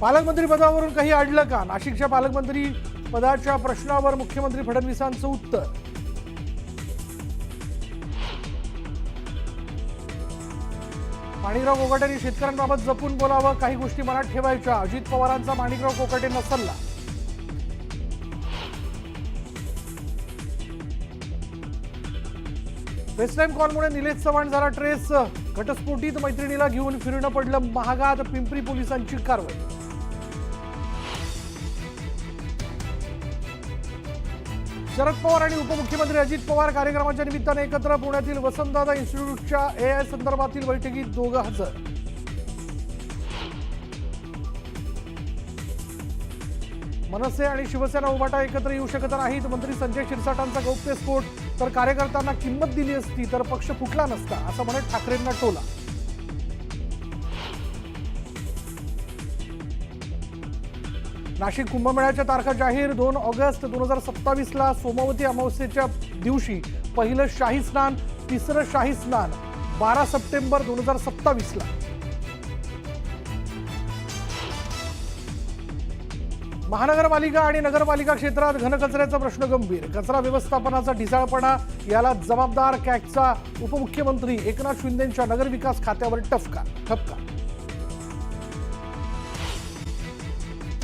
पालकमंत्री पदावरून काही अडलं का? नाशिकच्या पालकमंत्री पदाच्या प्रश्नावर मुख्यमंत्री फडणवीसांचं उत्तर. माणिकराव कोकाटेंनी शेतकऱ्यांबाबत जपून बोलावं, काही गोष्टी मनात ठेवायच्या. अजित पवारांचा माणिकराव कोकाटेंना सल्ला. वेस्टलाईम कॉलमुळे निलेश चव्हाण झाला ट्रेस. घटस्फोटीत मैत्रिणीला घेऊन फिरणं पडलं महागात. पिंपरी पोलिसांची कारवाई. शरद पवार आणि उपमुख्यमंत्री अजित पवार कार्यक्रमाच्या निमित्ताने एकत्र. पुण्यातील वसंतदादा इन्स्टिट्यूटच्या एआय संदर्भातील बैठकीत दोघं हजर. मनसे आणि शिवसेना उभाटा एकत्र येऊ शकत नाहीत. मंत्री संजय शिरसाटांचा गौप्यस्फोट. तर कार्यकर्त्यांना किंमत दिली असती तर पक्ष फुटला नसता, असं म्हणत ठाकरेंना टोला. नाशिक कुंभमेळ्याच्या तारखा जाहीर. 2 ऑगस्ट 2027ला सोमवती अमावस्येच्या दिवशी पहिलं शाही स्नान. तिसरं शाही स्नान 12 सप्टेंबर 2027ला. महानगरपालिका आणि नगरपालिका क्षेत्रात घनकचऱ्याचा प्रश्न गंभीर. कचरा व्यवस्थापनाचा ढिसाळपणा, याला जबाबदार कॅगचा उपमुख्यमंत्री एकनाथ शिंदेंच्या नगरविकास खात्यावर ठपका.